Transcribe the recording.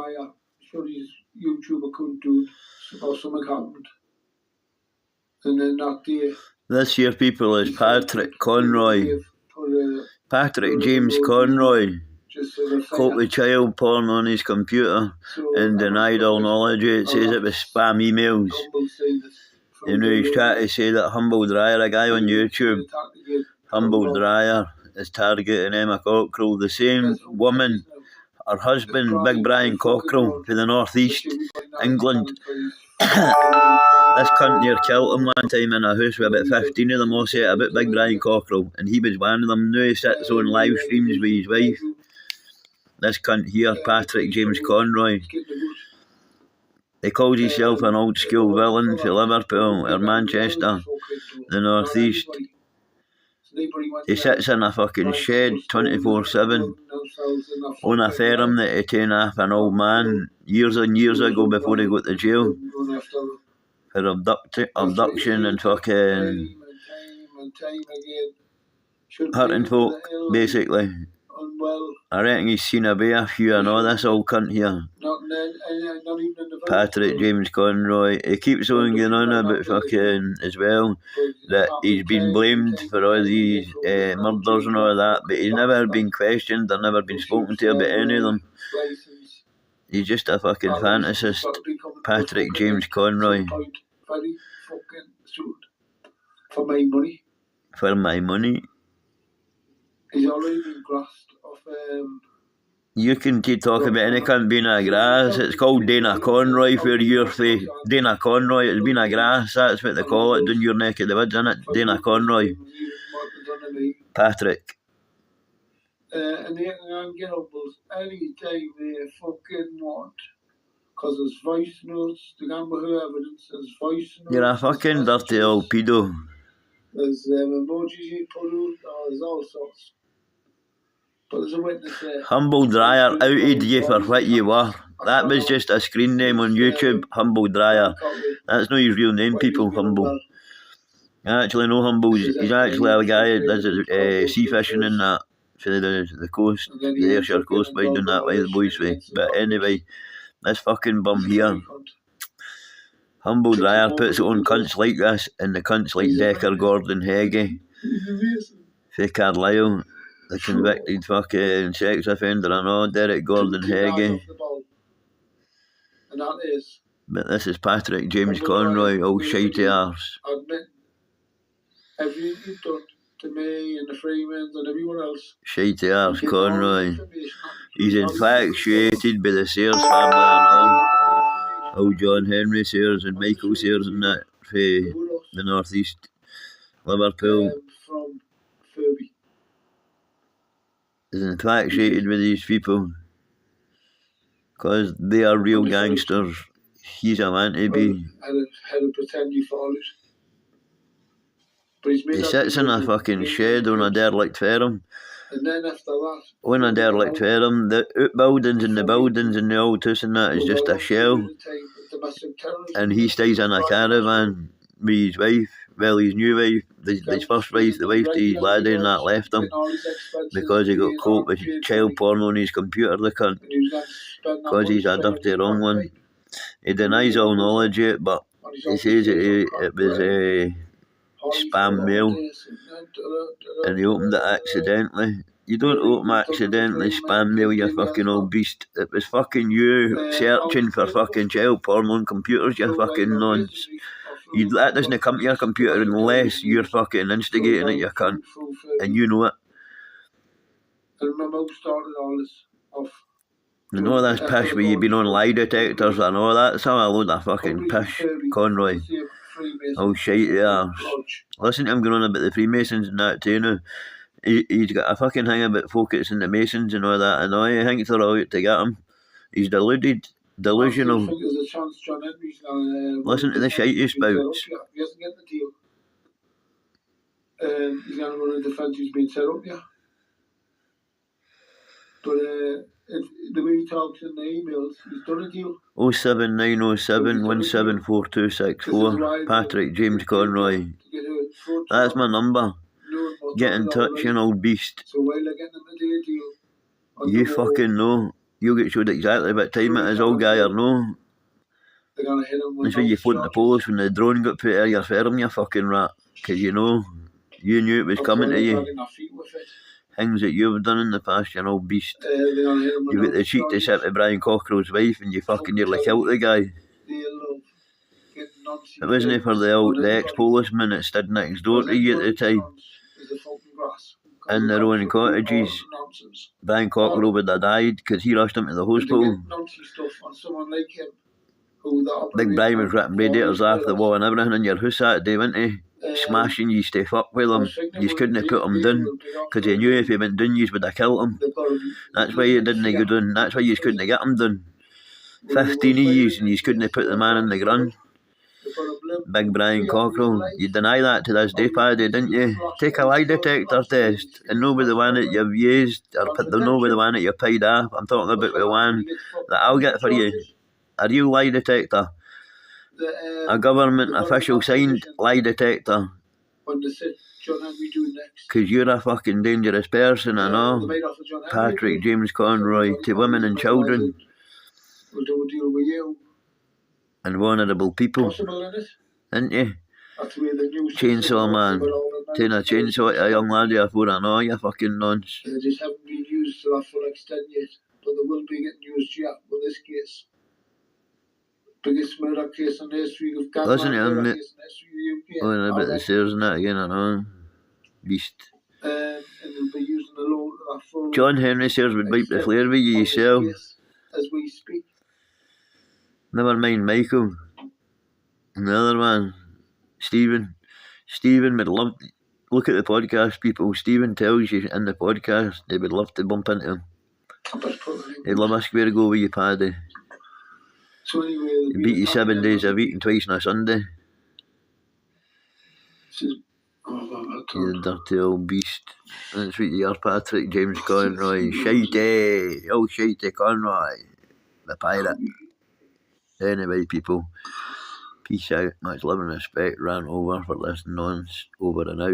Dryer. Sure, his YouTuber couldn't do it, or something happened. And then that day, This here, people, is Patrick Conroy. Patrick James Conroy. Caught with child porn on his computer and denied all knowledge. It says it was spam emails. You know, he's trying to say that Humble Dryer, a guy on YouTube, Humble Dryer, is targeting Emma Cockrell, the same woman, her husband, Big Brian Cockrell, for the North East, England. This cunt here killed him one time in a house with about 15 of them all set about Big Brian Cockrell, and he was one of them. Now he sits on live streams with his wife. This cunt here, Patrick James Conroy. He calls himself an old school villain for Liverpool or Manchester, the North East. He sits in a fucking shed 24/7 on a ferrum that he taken off an old man years and years ago before he got to jail for abduction and fucking hurting folk, basically. I reckon he's seen a way a few. I know this old cunt here, Patrick James Conroy. He keeps on going on about fucking as well that he's been blamed for all these murders and all that, but he's never been questioned or never been spoken to about any of them. He's just a fucking fantasist, Patrick James Conroy. For my money. For my money. He's already been grasped off. You can talk about any cunt being a grass. It's called Dana Conroy for your face. Dana Conroy, it's been a grass, that's what they call it down your neck of the woods, isn't it? Dana Conroy. Patrick. And they can get up any time they fucking want. Because there's voice notes, they can't put evidence, there's voice notes. You're a fucking dirty old pedo. There's emojis you put out, there's all sorts. But there's a witness there. Humble Dryer outed you for what you were. That was just a screen name on YouTube, Humble Dryer. That's not his real name, people, Humble. I actually know Humble. He's actually a guy that does sea fishing and that for the coast, the Ayrshire coast, by doing that way the boys way. But anyway, this fucking bum here. Humble Dryer puts it on cunts like this, and the cunts like Decker Gordon Heggie for Carlisle, the convicted fucking sex offender and all, Derek Gordon Heggie. But this is Patrick James Conroy, old shitey arse. Everything you've done to me and the Freemans and everyone else. Shitey arse Conroy. He's infatuated by the Sears family and all. Old John Henry Sears and Michael Sears and that for the North East, Liverpool. From Furby. He's infatuated with these people because they are real gangsters. He's a man to be. Had to pretend he followed. But he sits in a fucking shed on a derelict ferrum. And then after that, on a derelict ferrum, the outbuildings and the buildings and the old house and that is just a shell. And he stays in a caravan with his wife, well, his new wife, his first wife, the wife to his laddie and that left him because he got caught with child porn on his computer, the cunt, because he's a dirty wrong one. He denies all knowledge of it, but he says it was a spam mail and he opened it accidentally. You don't open accidentally spam mail, you fucking old beast. It was fucking you searching for fucking child porn on computers, you fucking nonce. That doesn't come to your computer unless you're fucking instigating it, you cunt. And you know it. And my mum started all this off. And all this pish where you've been on lie detectors and all that, it's all a load of fucking pish, Conroy. Oh shite they are. Listen to him going on about the Freemasons and that too now. He's got a fucking thing about focusing the Masons and all that, and all he thinks they're all out to get him. He's deluded, delusional. Listen to the shite he spouts. He doesn't get the deal. He's going to run a defence he's been set up, yeah. But the way he talks in the emails, he's done a deal. 07907 174264. Patrick James Conroy. That's my number. Get in touch, you old beast. So while they're getting him a deal, you fucking know. You'll get showed exactly what time it is, all guy or no. They're gonna hit him with That's why you phoned the police when the drone got put out of your firm, you fucking rat. Because you know, you knew it was coming to you. Things that you've done in the past, you know, beast. You got the cheek to sit with Brian Cockrell's wife and you fucking nearly killed the guy. It wasn't for the ex-policeman that stood next door to you at the time. In their own cottages. Brian Cockrell would have died because he rushed him to the hospital. Big Brian was ripping radiators off the wall and everything in your house that day, wasn't he? Smashing you to fuck with him. You couldn't have put him down because he knew if he went down you would have killed him. That's why you didn't go down. That's why you couldn't have get him down. 15 of you and you couldn't have put the man in the ground. Big Brian Cockrell. You deny that to this day, Paddy, didn't you? Take a lie detector test and know with the one that you've used or know with the one that you paid off. I'm talking about the one that I'll get for you. A real lie detector. A government official signed lie detector. Because you're a fucking dangerous person, I know. Patrick James Conroy to women and children. We'll do a deal with you. And vulnerable people. Didn't you? Chainsaw man. Taking a chainsaw to a young laddie before I know, you fucking nonce. They just haven't been used to that full extent yet. But they will be getting used yet with this case. Biggest murder case in the history of Ghana. Listen to him, mate. Going a bit the stairs and that again, I know. Beast. And they'll be using the law to that full. John Henry says would wipe the flare with you yourself. As we speak. Never mind Michael. And the other one, Stephen. Stephen would love to look at the podcast, people. Stephen tells you in the podcast they would love to bump into him. He'd love a square go with you, Paddy. So anyway, he beat you 7 days a week and twice on a Sunday. You dirty old beast. That's what you are, Patrick James Conroy. Shitey. Oh, shitey Conroy. The pirate. Anyway, people. Peace out. Much love and respect. Ran over for this nonce. Over and out.